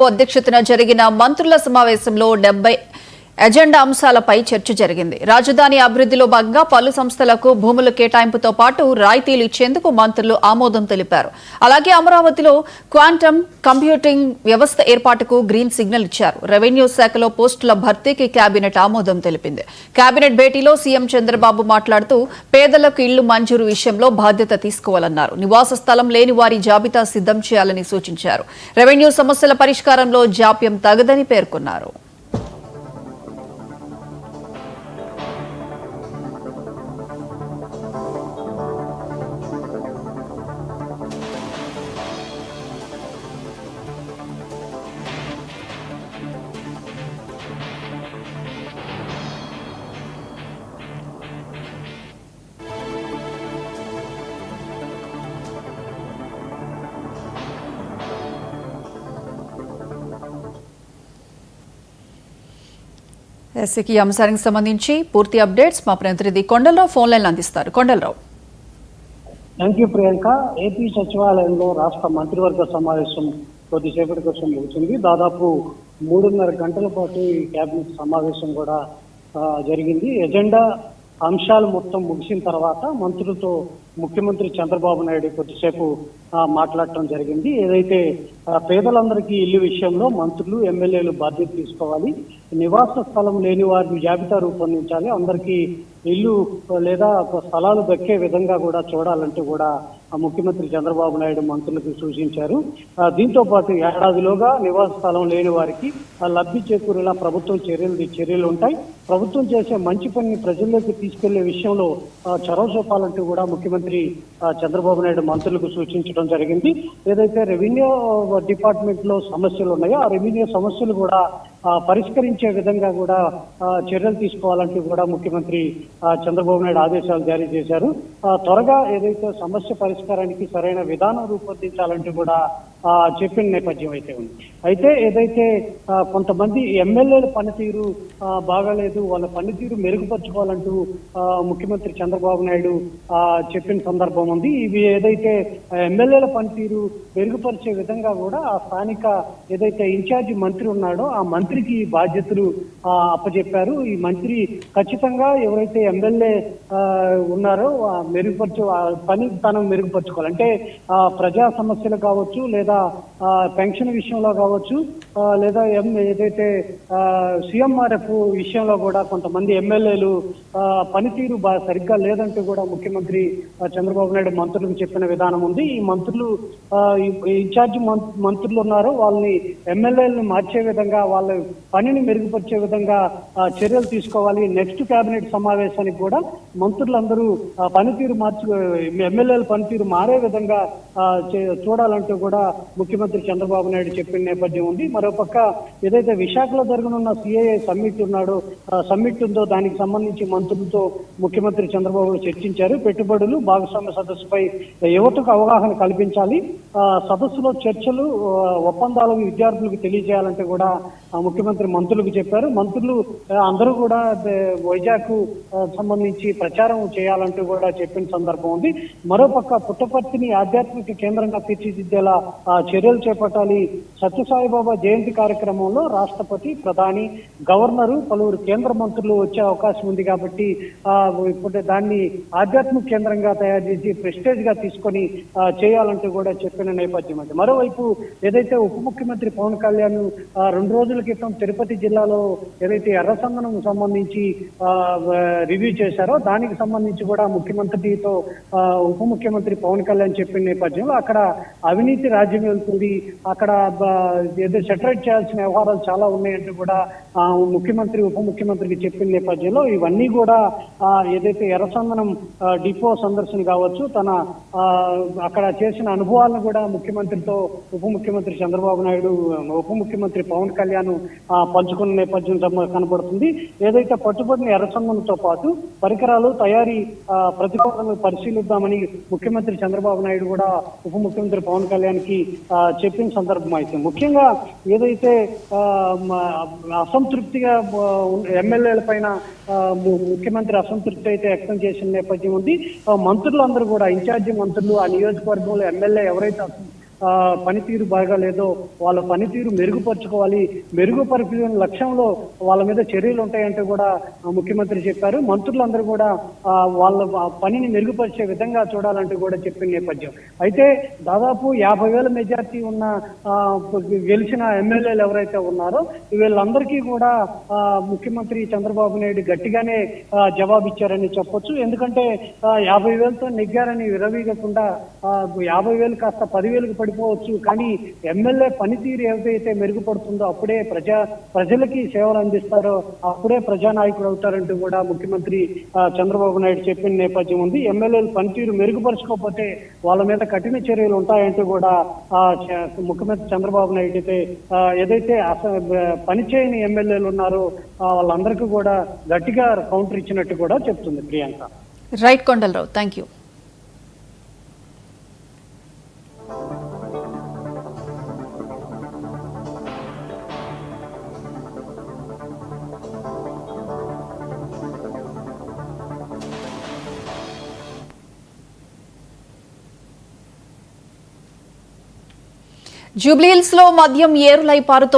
అధ్యక్షతన జరిగిన మంత్రుల సమావేశంలో 70 ఎజెండా అంశాలపై చర్చ జరిగింది. రాజధాని అభివృద్ధిలో భాగంగా పలు సంస్థలకు భూముల కేటాయింపుతో పాటు రాయితీలు ఇచ్చేందుకు మంత్రులు ఆమోదం తెలిపారు. అలాగే అమరావతిలో క్వాంటమ్ కంప్యూటింగ్ వ్యవస్థ ఏర్పాటుకు గ్రీన్ సిగ్నల్ ఇచ్చారు. రెవెన్యూ శాఖలో పోస్టుల భర్తీకి కేబినెట్ ఆమోదం తెలిపింది. కేబినెట్ భేటీలో సీఎం చంద్రబాబు మాట్లాడుతూ పేదలకు ఇళ్లు మంజూరు విషయంలో బాధ్యత తీసుకోవాలన్నారు. నివాస స్థలం లేని వారి జాబితా సిద్ధం చేయాలని సూచించారు. రెవెన్యూ సమస్యల పరిష్కారంలో జాప్యం తగదని పేర్కొన్నారు. ఎస్సీకి అంశానికి సంబంధించి పూర్తి అప్డేట్స్ మా ప్రతినిధి కొండలరావు ఫోన్ లైన్ అందిస్తారు. Kondalarao. Thank you Priyanka. AP సచివాలయంలో రాష్ట్ర మంత్రివర్గ సమావేశం కొద్దిసేపటి కోసం ముగిసింది. దాదాపు 3.5 గంటల పాటు ఈ కేబినెట్ సమావేశం కూడా జరిగింది. ఎజెండా అంశాలు మొత్తం ముగిసిన తర్వాత మంత్రులతో ముఖ్యమంత్రి చంద్రబాబు నాయుడు కొద్దిసేపు మాట్లాడటం జరిగింది. ఏదైతే పేదలందరికీ ఇల్లు విషయంలో మంత్రులు ఎమ్మెల్యేలు బాధ్యత తీసుకోవాలి, నివాస స్థలం లేని వారిని జాబితా రూపొందించాలి, అందరికీ ఇల్లు లేదా స్థలాలు దక్కే విధంగా కూడా చూడాలంటూ కూడా ముఖ్యమంత్రి చంద్రబాబు నాయుడు మంత్రులకు సూచించారు. దీంతో పాటు ఏడాదిలోగా నివాస స్థలం లేని వారికి లబ్ధి చేకూరేలా ప్రభుత్వం చర్యలు ఉంటాయి. ప్రభుత్వం చేసే మంచి పనిని ప్రజల్లోకి తీసుకెళ్లే విషయంలో చొరవ చూపాలంటూ కూడా ముఖ్యమంత్రి చంద్రబాబు నాయుడు మంత్రులకు సూచించడం జరిగింది. ఏదైతే రెవెన్యూ డిపార్ట్మెంట్ లో సమస్యలు ఉన్నాయో ఆ రెవెన్యూ సమస్యలు కూడా పరిష్కరించే విధంగా కూడా చర్యలు తీసుకోవాలంటూ కూడా ముఖ్యమంత్రి చంద్రబాబు నాయుడు ఆదేశాలు జారీ చేశారు. త్వరగా ఏదైతే సమస్య పరిష్కారానికి సరైన విధానం రూపొందించాలంటూ కూడా చెప్పిన నేపథ్యం అయితే ఉంది. అయితే ఏదైతే కొంతమంది ఎమ్మెల్యేల పనితీరు బాగాలేదు, వాళ్ళ పనితీరు మెరుగుపరచుకోవాలంటూ ముఖ్యమంత్రి చంద్రబాబు నాయుడు చెప్పిన సందర్భం ఉంది. ఇవి ఏదైతే ఎమ్మెల్యేల పనితీరు మెరుగుపరిచే విధంగా కూడా ఆ స్థానిక ఏదైతే ఇన్ఛార్జి మంత్రి ఉన్నాడో ఆ మంత్రికి బాధ్యతలు అప్పచెప్పారు. ఈ మంత్రి ఖచ్చితంగా ఎవరైతే ఎమ్మెల్యే ఉన్నారో మెరుగుపరచు పని తనం మెరుగుపరచుకోవాలి. అంటే ప్రజా సమస్యలు కావచ్చు, లేదా పెన్షన్ విషయంలో కావచ్చు, లేదా ఏదైతే సీఎంఆర్ఎఫ్ విషయంలో కూడా కొంతమంది ఎమ్మెల్యేలు పనితీరు సరిగ్గా లేదంటూ కూడా ముఖ్యమంత్రి చంద్రబాబు నాయుడు మంత్రులకు చెప్పిన విధానం ఉంది. ఈ మంత్రులు ఇన్ఛార్జి మంత్రులు ఉన్నారు, వాళ్ళని ఎమ్మెల్యేలను మార్చే విధంగా వాళ్ళ పనిని మెరుగుపరిచే విధంగా చర్యలు తీసుకోవాలి. నెక్స్ట్ కేబినెట్ సమావేశానికి కూడా మంత్రులందరూ పనితీరు ఎమ్మెల్యేల పనితీరు మారే విధంగా చూడాలంటూ కూడా ముఖ్యమంత్రి చంద్రబాబు నాయుడు చెప్పిన నేపథ్యం ఉంది. మరోపక్క ఏదైతే విశాఖలో జరగనున్న సిఐఏ సమ్మిట్ ఉందో దానికి సంబంధించి మంత్రులతో ముఖ్యమంత్రి చంద్రబాబు చర్చించారు. పెట్టుబడులు భాగస్వామ్య సదస్సుపై యువతకు అవగాహన కల్పించాలి, సదస్సులో చర్చలు ఒప్పందాలను విద్యార్థులకు తెలియజేయాలంటే కూడా ముఖ్యమంత్రి మంత్రులకు చెప్పారు. మంత్రులు అందరూ కూడా వైజాగ్ సంబంధించి ప్రచారం చేయాలంటూ కూడా చెప్పిన సందర్భం ఉంది. మరోపక్క పుట్టపర్తిని ఆధ్యాత్మిక కేంద్రంగా తీర్చిదిద్దేలా చర్యలు చేపట్టాలి. సత్యసాయిబాబా జయంతి కార్యక్రమంలో రాష్ట్రపతి, ప్రధాని, గవర్నరు, పలువురు కేంద్ర మంత్రులు వచ్చే అవకాశం ఉంది కాబట్టి ఇప్పుడు దాన్ని ఆధ్యాత్మిక కేంద్రంగా తయారు చేసి ప్రెస్టేజ్ గా తీసుకొని చేయాలంటూ కూడా చెప్పిన నేపథ్యం ఉంది. మరోవైపు ఏదైతే ఉప ముఖ్యమంత్రి పవన్ కళ్యాణ్ 2 రోజుల క్రితం తిరుపతి జిల్లాలో ఏదైతే ఎర్రచందనం సంబంధించి రివ్యూ చేశారో దానికి సంబంధించి కూడా ముఖ్యమంత్రితో ఉప ముఖ్యమంత్రి పవన్ కళ్యాణ్ చెప్పిన నేపథ్యంలో అక్కడ అవినీతి రాజ్యం వెళ్తుంది, అక్కడ ఏదో సెటరేట్ చేయాల్సిన వ్యవహారాలు చాలా ఉన్నాయంటూ కూడా ముఖ్యమంత్రి ఉప ముఖ్యమంత్రికి చెప్పిన నేపథ్యంలో ఇవన్నీ కూడా ఏదైతే ఎర్రచందనం డిపో సందర్శన కావచ్చు, తన అక్కడ చేసిన అనుభవాలను కూడా ముఖ్యమంత్రితో ఉప ముఖ్యమంత్రి చంద్రబాబు నాయుడు ఉప ముఖ్యమంత్రి పవన్ కళ్యాణ్ పంచుకున్న నేపథ్యం కనబడుతుంది. ఏదైతే పట్టుబడిన ఎర్రచందనంతో పాటు పరికరాలు తయారీ ప్రతిపాదనలు పరిశీలిద్దామని ముఖ్యమంత్రి చంద్రబాబు నాయుడు కూడా ఉప ముఖ్యమంత్రి పవన్ కళ్యాణ్ కి చెప్పిన సందర్భం అయితే ముఖ్యంగా ఏదైతే అసంతృప్తిగా ఎమ్మెల్యేల పైన ముఖ్యమంత్రి అసంతృప్తి అయితే వ్యక్తం చేసిన నేపథ్యం ఉంది. మంత్రులందరూ కూడా ఇన్ఛార్జి మంత్రులు ఆ నియోజకవర్గంలో ఎమ్మెల్యే ఎవరైతే పనితీరు బాగాలేదో వాళ్ళ పనితీరు మెరుగుపరుచుకోవాలి, మెరుగుపరిచిన లక్ష్యంలో వాళ్ళ మీద చర్యలు ఉంటాయంటూ కూడా ముఖ్యమంత్రి చెప్పారు. మంత్రులందరూ కూడా వాళ్ళ పనిని మెరుగుపరిచే విధంగా చూడాలంటూ కూడా చెప్పిన నేపథ్యం. అయితే దాదాపు 50,000 మెజార్టీ ఉన్న గెలిచిన ఎమ్మెల్యేలు ఎవరైతే ఉన్నారో వీళ్ళందరికీ కూడా ముఖ్యమంత్రి చంద్రబాబు నాయుడు గట్టిగానే జవాబిచ్చారని చెప్పొచ్చు. ఎందుకంటే 50,000తో నెగ్గారని విరవీగకుండా 50,000 కాస్త 10,000కి పడిపోవచ్చు, కానీ ఎమ్మెల్యే పనితీరు ఏదైతే మెరుగుపడుతుందో అప్పుడే ప్రజలకి సేవలు అందిస్తారో అప్పుడే ప్రజానాయకుడు అవుతారంటూ కూడా ముఖ్యమంత్రి చంద్రబాబు నాయుడు చెప్పిన నేపథ్యం ఉంది. ఎమ్మెల్యేలు పనితీరు మెరుగుపరచుకోకపోతే వాళ్ళ మీద కఠిన చర్యలు ఉంటాయంటూ కూడా ముఖ్యమంత్రి చంద్రబాబు నాయుడు అయితే ఏదైతే పనిచేయని ఎమ్మెల్యేలు ఉన్నారో వాళ్ళందరికీ కూడా గట్టిగా కౌంటర్ ఇచ్చినట్టు కూడా చెప్తుంది Priyanka. Right Kondalarao, thank you. Jubilee Hills లో మద్యం ఏరులై పారుతోంది.